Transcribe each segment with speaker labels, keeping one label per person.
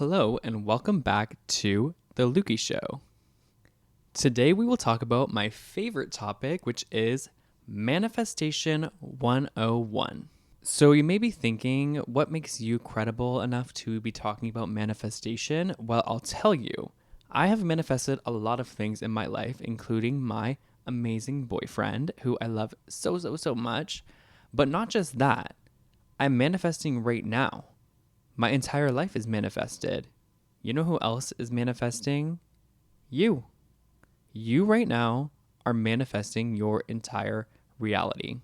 Speaker 1: Hello, and welcome back to The Lukey Show. Today, we will talk about my favorite topic, which is Manifestation 101. So, you may be thinking, what makes you credible enough to be talking about manifestation? Well, I'll tell you. I have manifested a lot of things in my life, including my amazing boyfriend, who I love so much. But not just that, I'm manifesting right now. My entire life is manifested. You know who else is manifesting? You. You right now are manifesting your entire reality.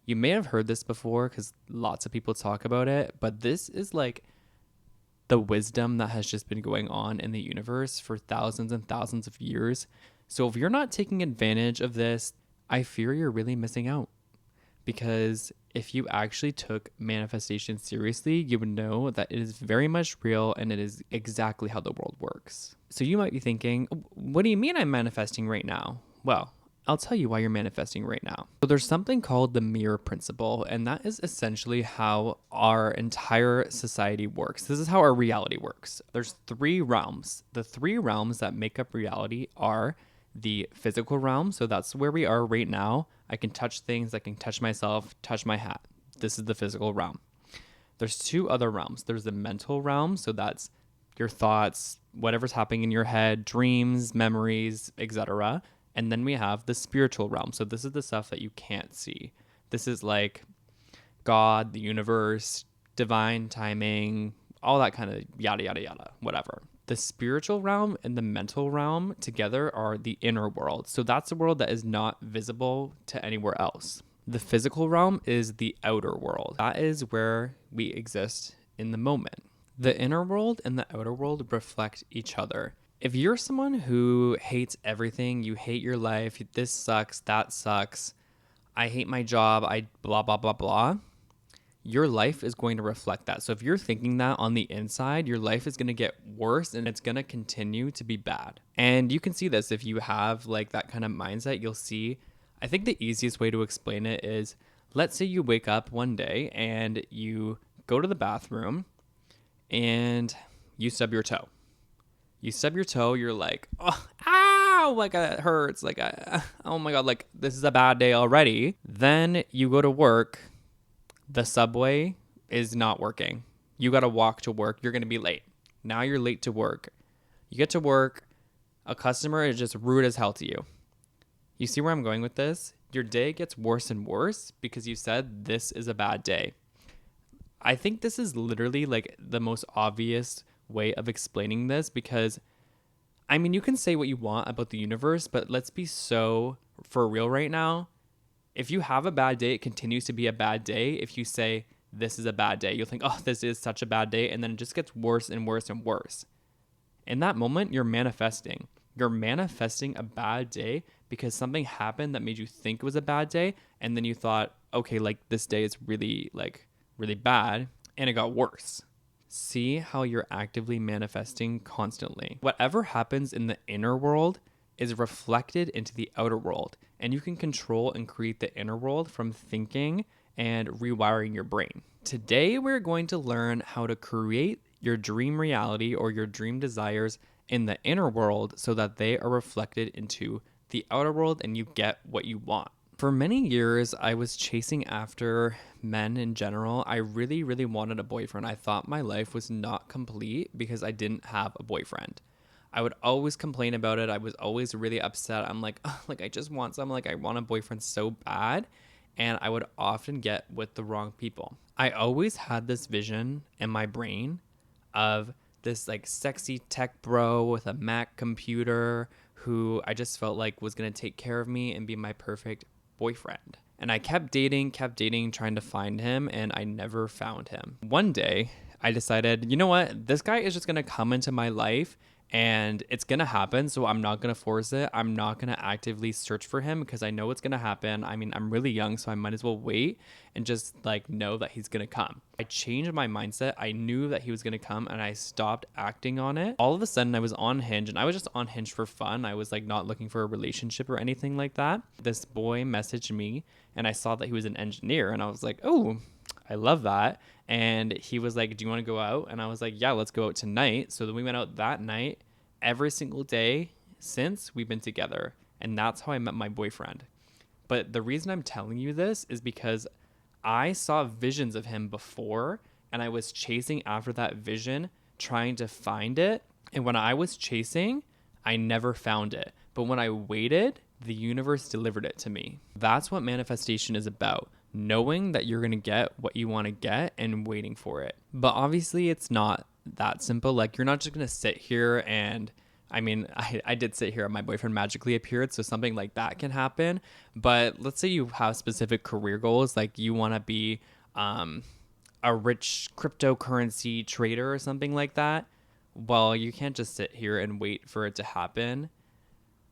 Speaker 1: You may have heard this before because lots of people talk about it, but this is like the wisdom that has just been going on in the universe for thousands and thousands of years. So if you're not taking advantage of this, I fear you're really missing out. Because if you actually took manifestation seriously, you would know that it is very much real and it is exactly how the world works. So you might be thinking, what do you mean I'm manifesting right now? Well, I'll tell you why you're manifesting right now. So there's something called the mirror principle, and that is essentially how our entire society works. This is how our reality works. There's three realms. The three realms that make up reality are the physical realm. So that's where we are right now. I can touch things, I can touch myself, touch my hat. This is the physical realm. There's two other realms. There's the mental realm. So that's your thoughts, whatever's happening in your head, dreams, memories, etc. And then we have the spiritual realm. So this is the stuff that you can't see. This is like God, the universe, divine timing, all that kind of yada, yada, yada, whatever. The spiritual realm and the mental realm together are the inner world. So that's the world that is not visible to anywhere else. The physical realm is the outer world. That is where we exist in the moment. The inner world and the outer world reflect each other. If you're someone who hates everything, you hate your life, this sucks, that sucks, I hate my job, I blah, blah, blah, blah, your life is going to reflect that. So if you're thinking that on the inside, your life is going to get worse and it's going to continue to be bad. And you can see this if you have like that kind of mindset, you'll see. I think the easiest way to explain it is, let's say you wake up one day and you go to the bathroom and you stub your toe. You stub your toe, you're like, oh, ow, like it hurts. Like, oh my God, like this is a bad day already. Then you go to work. The subway is not working. You got to walk to work. You're going to be late. Now you're late to work. You get to work. A customer is just rude as hell to you. You see where I'm going with this? Your day gets worse and worse because you said this is a bad day. I think this is literally like the most obvious way of explaining this because, I mean, you can say what you want about the universe, but let's be so for real right now. If you have a bad day, it continues to be a bad day. If you say this is a bad day, you'll think, oh, this is such a bad day. And then it just gets worse and worse and worse. In that moment, you're manifesting. You're manifesting a bad day because something happened that made you think it was a bad day. And then you thought, okay, like this day is really bad. And it got worse. See how you're actively manifesting constantly. Whatever happens in the inner world is reflected into the outer world, and you can control and create the inner world from thinking and rewiring your brain. Today, we're going to learn how to create your dream reality or your dream desires in the inner world so that they are reflected into the outer world and you get what you want. For many years, I was chasing after men in general. I really wanted a boyfriend. I thought my life was not complete because I didn't have a boyfriend. I would always complain about it. I was always really upset. I'm like, oh, like I just want some, like I want a boyfriend so bad. And I would often get with the wrong people. I always had this vision in my brain of this like sexy tech bro with a Mac computer who I just felt like was going to take care of me and be my perfect boyfriend. And I kept dating, trying to find him, and I never found him. One day, I decided, you know what? This guy is just going to come into my life and it's going to happen. So I'm not going to force it. I'm not going to actively search for him because I know it's going to happen. I mean, I'm really young, so I might as well wait and just like know that he's going to come. I changed my mindset. I knew that he was going to come and I stopped acting on it. All of a sudden I was on Hinge, and I was just on Hinge for fun. I was like not looking for a relationship or anything like that. This boy messaged me and I saw that he was an engineer, and I was like, oh, I love that. And he was like, do you want to go out? And I was like, yeah, let's go out tonight. So then we went out that night. Every single day since, we've been together. And that's how I met my boyfriend. But the reason I'm telling you this is because I saw visions of him before, and I was chasing after that vision, trying to find it. And when I was chasing, I never found it. But when I waited, the universe delivered it to me. That's what manifestation is about. Knowing that you're going to get what you want to get and waiting for it. But obviously it's not that simple. Like, you're not just going to sit here and I did sit here and my boyfriend magically appeared, so something like that can happen. But let's say you have specific career goals, like you want to be a rich cryptocurrency trader or something like that. Well, you can't just sit here and wait for it to happen.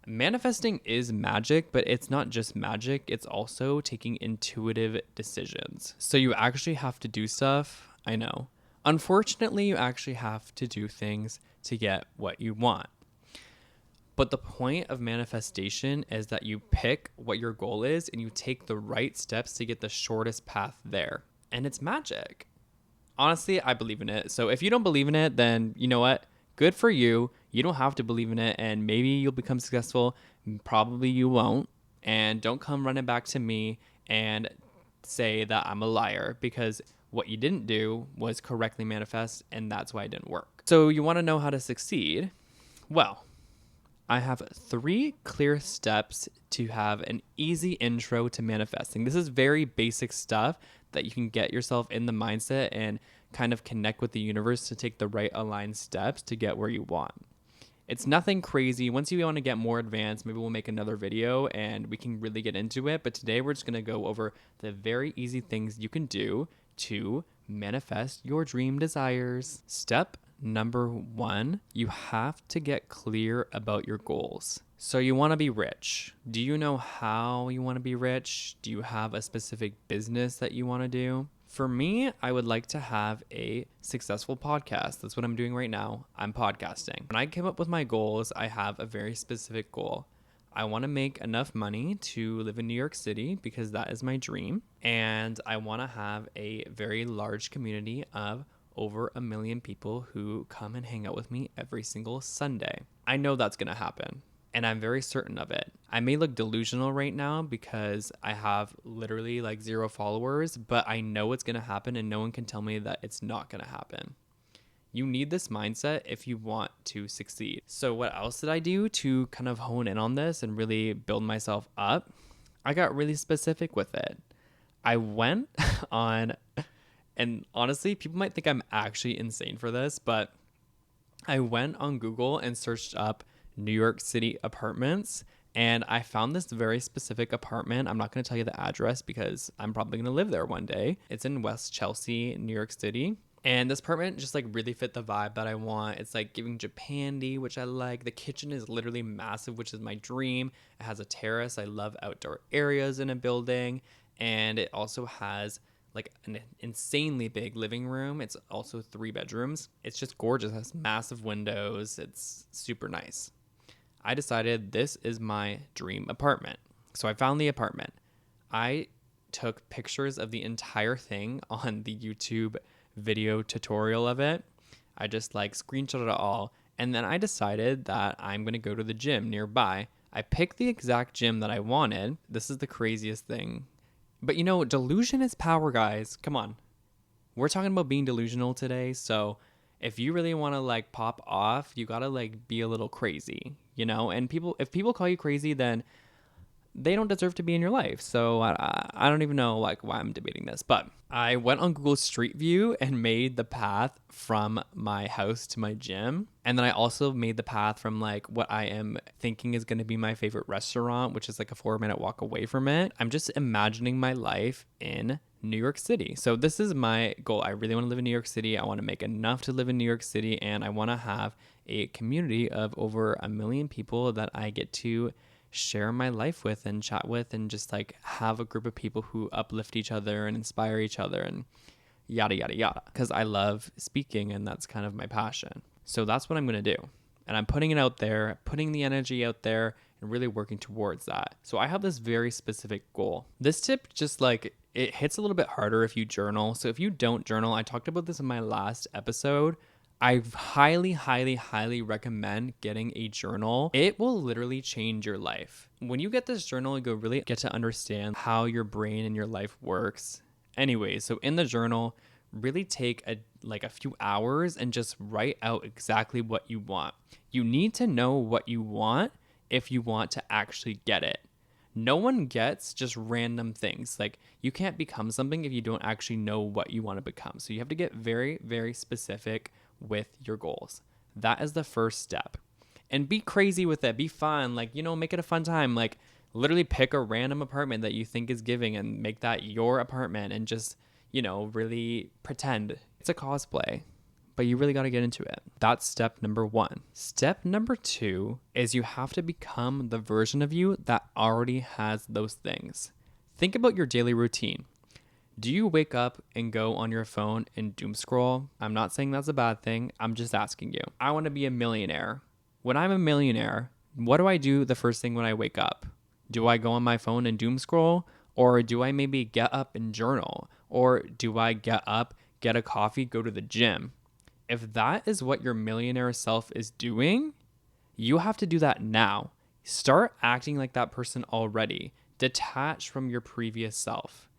Speaker 1: Manifesting is magic, but it's not just magic. It's also taking intuitive decisions. So you actually have to do stuff. I know. Unfortunately, you actually have to do things to get what you want. But the point of manifestation is that you pick what your goal is and you take the right steps to get the shortest path there. And it's magic. Honestly, I believe in it. So if you don't believe in it, then you know what? Good for you. You don't have to believe in it, and maybe you'll become successful. Probably you won't. And don't come running back to me and say that I'm a liar, because what you didn't do was correctly manifest, and that's why it didn't work. So you want to know how to succeed? Well, I have 3 clear steps to have an easy intro to manifesting. This is very basic stuff that you can get yourself in the mindset and kind of connect with the universe to take the right aligned steps to get where you want. It's nothing crazy. Once you want to get more advanced, maybe we'll make another video and we can really get into it. But today we're just going to go over the very easy things you can do to manifest your dream desires. Step number 1, you have to get clear about your goals. So you want to be rich. Do you know how you want to be rich? Do you have a specific business that you want to do? For me, I would like to have a successful podcast. That's what I'm doing right now. I'm podcasting. When I came up with my goals, I have a very specific goal. I want to make enough money to live in New York City because that is my dream. And I want to have a very large community of over 1 million people who come and hang out with me every single Sunday. I know that's going to happen, and I'm very certain of it. I may look delusional right now because I have literally like 0 followers, but I know it's going to happen, and no one can tell me that it's not going to happen. You need this mindset if you want to succeed. So what else did I do to kind of hone in on this and really build myself up? I got really specific with it. I went on, and honestly, people might think I'm actually insane for this, but I went on Google and searched up New York City apartments, and I found this very specific apartment. I'm not going to tell you the address because I'm probably going to live there one day. It's in West Chelsea, New York City. And this apartment just like really fit the vibe that I want. It's like giving Japan-y, which I like. The kitchen is literally massive, which is my dream. It has a terrace. I love outdoor areas in a building. And it also has like an insanely big living room. It's also 3 bedrooms. It's just gorgeous. It has massive windows. It's super nice. I decided this is my dream apartment. So I found the apartment. I took pictures of the entire thing on the YouTube video tutorial of it. I just like screenshot it all. And then I decided that I'm going to go to the gym nearby. I picked the exact gym that I wanted. This is the craziest thing. But you know, delusion is power, guys. Come on. We're talking about being delusional today. So if you really want to like pop off, you got to like be a little crazy, you know? And if people call you crazy, then they don't deserve to be in your life. So I don't even know like why I'm debating this, but I went on Google Street View and made the path from my house to my gym. And then I also made the path from like what I am thinking is going to be my favorite restaurant, which is like a 4-minute walk away from it. I'm just imagining my life in New York City. So this is my goal. I really want to live in New York City. I want to make enough to live in New York City, and I want to have a community of over 1 million people that I get to share my life with and chat with, and just like have a group of people who uplift each other and inspire each other and yada, yada, yada. Because I love speaking and that's kind of my passion. So that's what I'm going to do. And I'm putting it out there, putting the energy out there, and and really working towards that. So I have this very specific goal. This tip just like it hits a little bit harder if you journal. So if you don't journal, I talked about this in my last episode. I highly, highly, highly recommend getting a journal. It will literally change your life. When you get this journal, you'll really get to understand how your brain and your life works. Anyways, so in the journal, really take a few hours and just write out exactly what you want. You need to know what you want if you want to actually get it. No one gets just random things. Like you can't become something if you don't actually know what you want to become. So you have to get very, very specific with your goals. That is the first step. And be crazy with it. Be fun. Like, make it a fun time. Like literally pick a random apartment that you think is giving and make that your apartment and just, really pretend it's a cosplay. But you really got to get into it. That's step number 1. Step number 2 is you have to become the version of you that already has those things. Think about your daily routine. Do you wake up and go on your phone and doom scroll? I'm not saying that's a bad thing. I'm just asking you. I want to be a millionaire. When I'm a millionaire, what do I do the first thing when I wake up? Do I go on my phone and doom scroll? Or do I maybe get up and journal? Or do I get up, get a coffee, go to the gym? If that is what your millionaire self is doing, you have to do that now. Start acting like that person already. Detach from your previous self.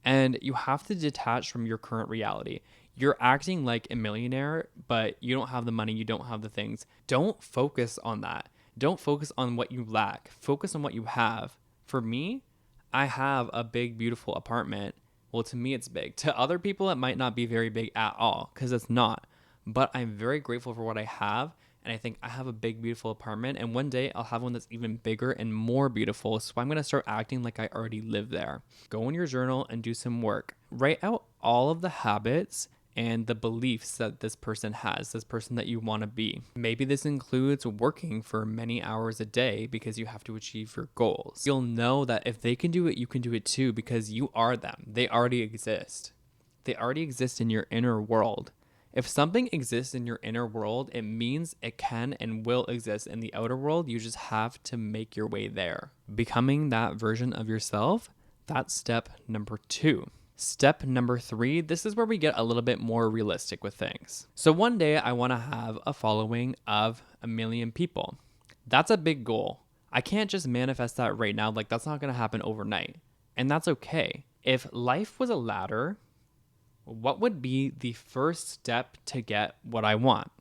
Speaker 1: And you have to detach from your current reality. You're acting like a millionaire, but you don't have the money, you don't have the things. Don't focus on that. Don't focus on what you lack. Focus on what you have. For me, I have a big, beautiful apartment. Well, to me, it's big. To other people, it might not be very big at all because it's not. But I'm very grateful for what I have. And I think I have a big, beautiful apartment. And one day I'll have one that's even bigger and more beautiful. So I'm going to start acting like I already live there. Go in your journal and do some work. Write out all of the habits and the beliefs that this person has, this person that you want to be. Maybe this includes working for many hours a day because you have to achieve your goals. You'll know that if they can do it, you can do it too because you are them. They already exist. They already exist in your inner world. If something exists in your inner world, it means it can and will exist in the outer world. You just have to make your way there. Becoming that version of yourself, that's step number 2. Step number 3, this is where we get a little bit more realistic with things. So one day I want to have a following of 1 million people. That's a big goal. I can't just manifest that right now. Like that's not going to happen overnight. And that's okay. If life was a ladder, what would be the first step to get what I want?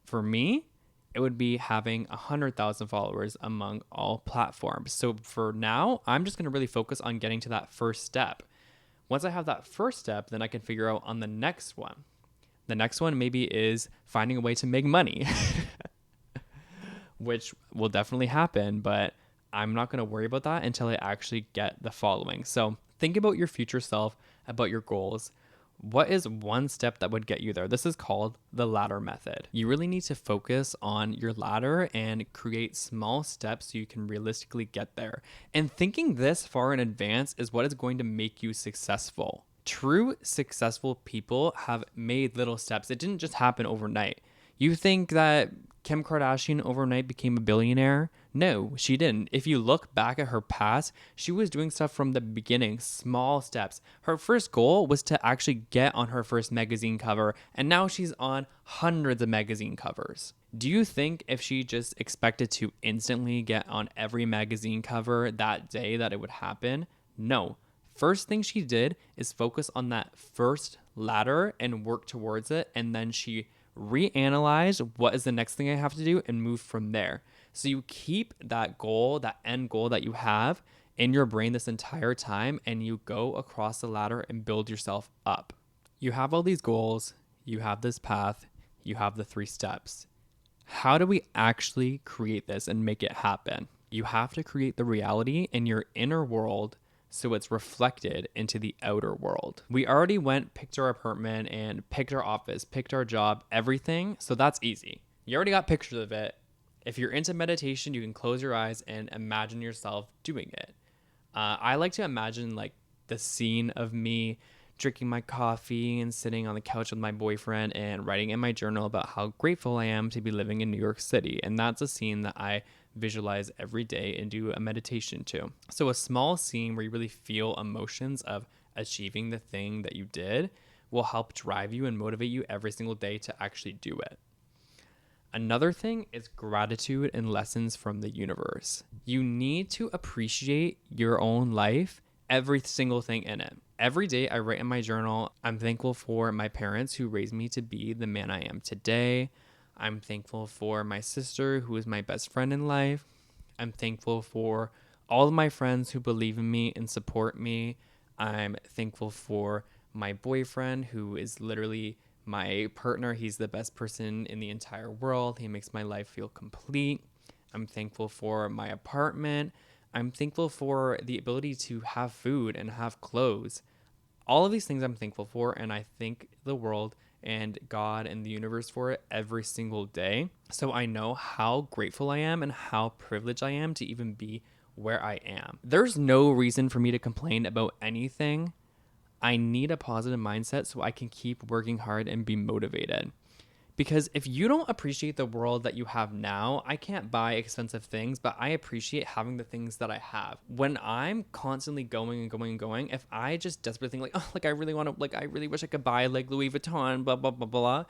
Speaker 1: For me, it would be having 100,000 followers among all platforms. So for now, I'm just going to really focus on getting to that first step. Once I have that first step, then I can figure out on the next one. The next one maybe is finding a way to make money, which will definitely happen, but I'm not going to worry about that until I actually get the following. So think about your future self, about your goals. What is one step that would get you there? This is called the ladder method. You really need to focus on your ladder and create small steps so you can realistically get there. And thinking this far in advance is what is going to make you successful. True successful people have made little steps. It didn't just happen overnight. You think that Kim Kardashian overnight became a billionaire? No, she didn't. If you look back at her past, she was doing stuff from the beginning, small steps. Her first goal was to actually get on her first magazine cover, and now she's on hundreds of magazine covers. Do you think if she just expected to instantly get on every magazine cover that day that it would happen? No. First thing she did is focus on that first ladder and work towards it, and then she reanalyze what is the next thing I have to do and move from there. So you keep that goal, that end goal that you have in your brain this entire time, and you go across the ladder and build yourself up. You have all these goals, you have this path, you have the 3 steps. How do we actually create this and make it happen? You have to create the reality in your inner world so it's reflected into the outer world. We already picked our apartment and picked our office, picked our job, everything. So that's easy. You already got pictures of it. If you're into meditation, you can close your eyes and imagine yourself doing it. I like to imagine like the scene of me drinking my coffee and sitting on the couch with my boyfriend and writing in my journal about how grateful I am to be living in New York City. And that's a scene that I visualize every day and do a meditation too. So a small scene where you really feel emotions of achieving the thing that you did will help drive you and motivate you every single day to actually do it. Another thing is gratitude and lessons from the universe. You need to appreciate your own life, every single thing in it. Every day I write in my journal, I'm thankful for my parents who raised me to be the man I am today. I'm thankful for my sister who is my best friend in life. I'm thankful for all of my friends who believe in me and support me. I'm thankful for my boyfriend who is literally my partner. He's the best person in the entire world. He makes my life feel complete. I'm thankful for my apartment. I'm thankful for the ability to have food and have clothes. All of these things I'm thankful for, and I thank the world and God and the universe for it every single day. So I know how grateful I am and how privileged I am to even be where I am. There's no reason for me to complain about anything. I need a positive mindset so I can keep working hard and be motivated. Because if you don't appreciate the world that you have now, I can't buy expensive things, but I appreciate having the things that I have. When I'm constantly going and going and going, if I just desperately think like, oh, like I really want to, like I really wish I could buy like Louis Vuitton, blah, blah, blah, blah,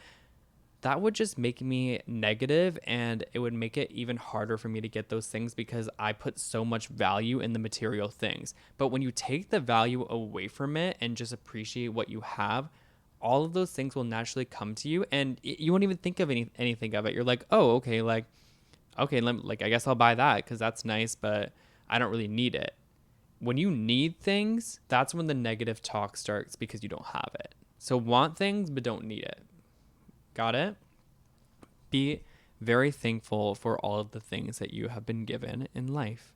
Speaker 1: that would just make me negative, and it would make it even harder for me to get those things because I put so much value in the material things. But when you take the value away from it and just appreciate what you have, all of those things will naturally come to you, and you won't even think of anything of it. You're like, oh, okay, I guess I'll buy that because that's nice, but I don't really need it. When you need things, that's when the negative talk starts because you don't have it. So want things, but don't need it. Got it? Be very thankful for all of the things that you have been given in life,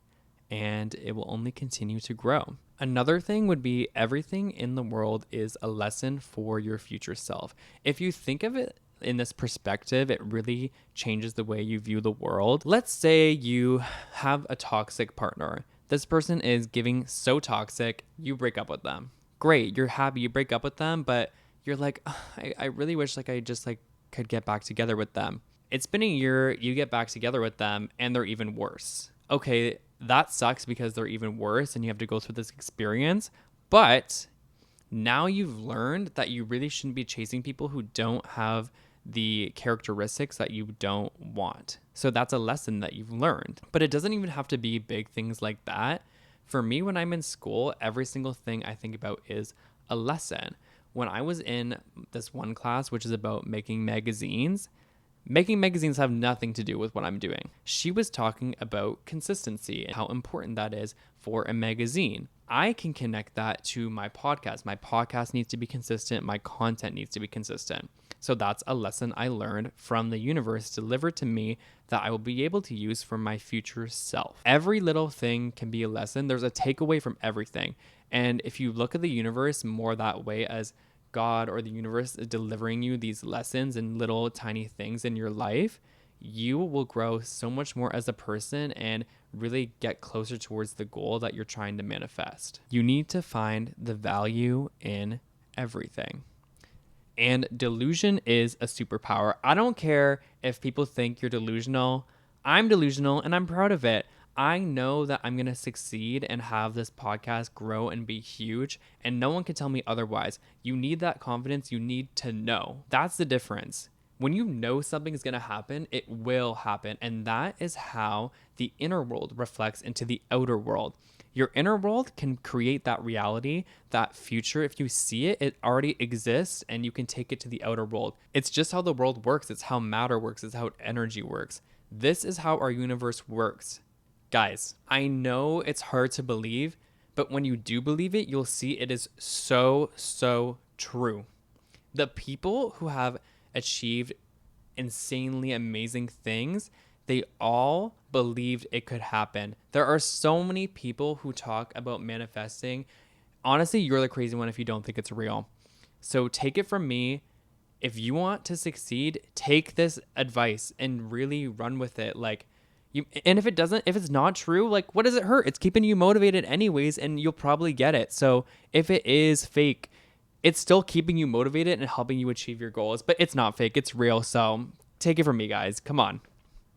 Speaker 1: and it will only continue to grow. Another thing would be everything in the world is a lesson for your future self. If you think of it in this perspective, it really changes the way you view the world. Let's say you have a toxic partner. This person is giving so toxic, you break up with them. Great, you're happy you break up with them, but you're like, I really wish like I just like could get back together with them. It's been a year, you get back together with them and they're even worse. Okay, that sucks because they're even worse and you have to go through this experience. But now you've learned that you really shouldn't be chasing people who don't have the characteristics that you don't want. So that's a lesson that you've learned. But it doesn't even have to be big things like that. For me, when I'm in school, every single thing I think about is a lesson. When I was in this one class, which is about making magazines have nothing to do with what I'm doing. She was talking about consistency and how important that is for a magazine. I can connect that to my podcast. My podcast needs to be consistent. My content needs to be consistent. So that's a lesson I learned from the universe delivered to me that I will be able to use for my future self. Every little thing can be a lesson. There's a takeaway from everything. And if you look at the universe more that way as God or the universe is delivering you these lessons and little tiny things in your life, you will grow so much more as a person and really get closer towards the goal that you're trying to manifest. You need to find the value in everything. And delusion is a superpower. I don't care if people think you're delusional. I'm delusional and I'm proud of it. I know that I'm going to succeed and have this podcast grow and be huge, and no one can tell me otherwise. You need that confidence. You need to know. That's the difference. When you know something is going to happen, it will happen. And that is how the inner world reflects into the outer world. Your inner world can create that reality, that future. If you see it, it already exists and you can take it to the outer world. It's just how the world works. It's how matter works. It's how energy works. This is how our universe works. Guys, I know it's hard to believe, but when you do believe it, you'll see it is so, so true. The people who have achieved insanely amazing things, they all believed it could happen. There are so many people who talk about manifesting. Honestly, you're the crazy one if you don't think it's real. So take it from me. If you want to succeed, take this advice and really run with it. And if it's not true, like, what does it hurt? It's keeping you motivated anyways, and you'll probably get it. So if it is fake, it's still keeping you motivated and helping you achieve your goals, but it's not fake. It's real. So take it from me, guys. Come on.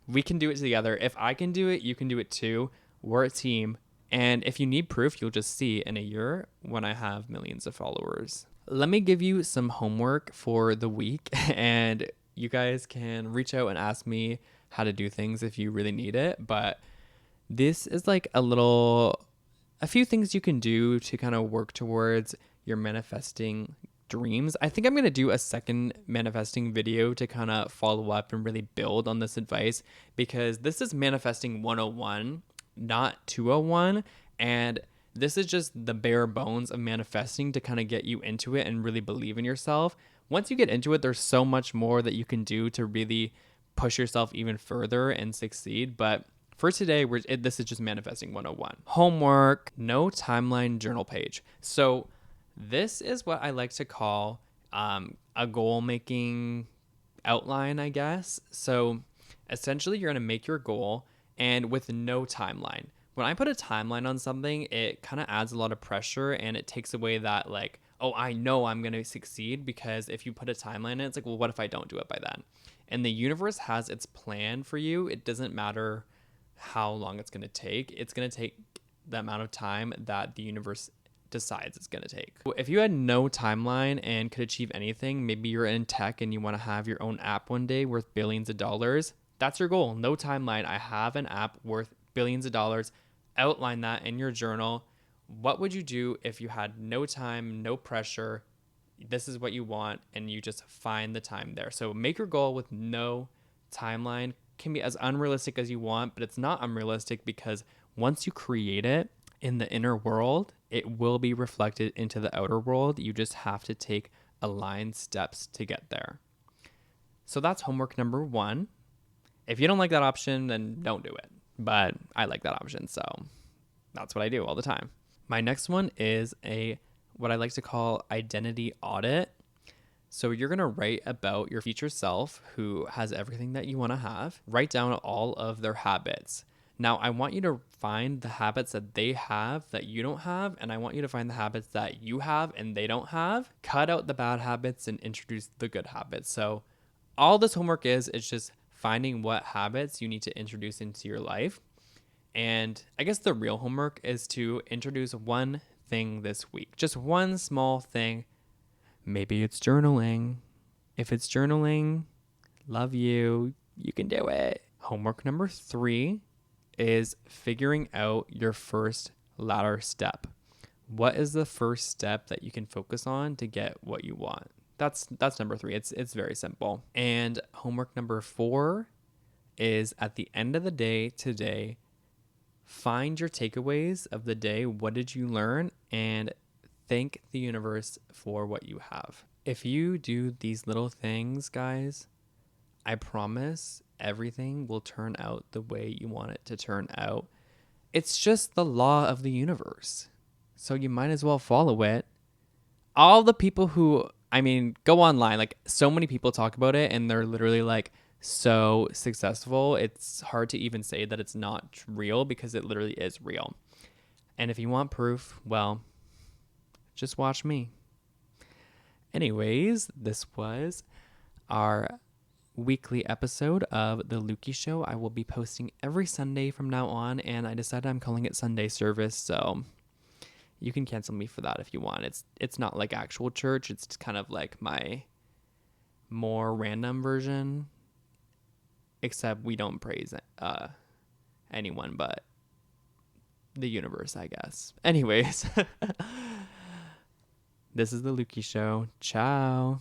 Speaker 1: We can do it together. If I can do it, you can do it too. We're a team. And if you need proof, you'll just see in a year when I have millions of followers. Let me give you some homework for the week, and you guys can reach out and ask me how to do things if you really need it. But this is like a few things you can do to kind of work towards your manifesting dreams. I think I'm going to do a second manifesting video to kind of follow up and really build on this advice, because this is manifesting 101, not 201. And this is just the bare bones of manifesting to kind of get you into it and really believe in yourself. Once you get into it, there's so much more that you can do to really push yourself even further and succeed. But for today, this is just manifesting 101. Homework, no timeline journal page. So this is what I like to call a goal making outline, I guess. So essentially, you're going to make your goal and with no timeline. When I put a timeline on something, it kind of adds a lot of pressure and it takes away that like, oh, I know I'm going to succeed, because if you put a timeline in, it's like, well, what if I don't do it by then? And the universe has its plan for you. It doesn't matter how long it's going to take. It's going to take the amount of time that the universe decides it's going to take. If you had no timeline and could achieve anything, maybe you're in tech and you want to have your own app one day worth billions of dollars. That's your goal. No timeline. I have an app worth billions of dollars. Outline that in your journal. What would you do if you had no time, no pressure? This is what you want, and you just find the time there. So make your goal with no timeline. Can be as unrealistic as you want, but it's not unrealistic, because once you create it in the inner world, it will be reflected into the outer world. You just have to take aligned steps to get there. So that's homework number 1. If you don't like that option, then don't do it. But I like that option, so that's what I do all the time. My next one is what I like to call identity audit. So you're going to write about your future self who has everything that you want to have. Write down all of their habits. Now, I want you to find the habits that they have that you don't have, and I want you to find the habits that you have and they don't have. Cut out the bad habits and introduce the good habits. So all this homework is just finding what habits you need to introduce into your life. And I guess the real homework is to introduce one thing this week. Just one small thing. Maybe it's journaling. If it's journaling, love you. You can do it. Homework number 3 is figuring out your first ladder step. What is the first step that you can focus on to get what you want? That's number 3. It's very simple. And homework number 4 is, at the end of the day today, find your takeaways of the day. What did you learn? And thank the universe for what you have. If you do these little things, guys, I promise everything will turn out the way you want it to turn out. It's just the law of the universe. So you might as well follow it. All the people who, go online, like so many people talk about it and they're literally like so successful. It's hard to even say that it's not real, because it literally is real. And if you want proof, well, just watch me. Anyways, this was our weekly episode of The Lukey Show. I will be posting every Sunday from now on, and I decided I'm calling it Sunday service, so you can cancel me for that if you want. It's not like actual church. It's kind of like my more random version, except we don't praise anyone but the universe, I guess. Anyways, this is The Lukey Show. Ciao.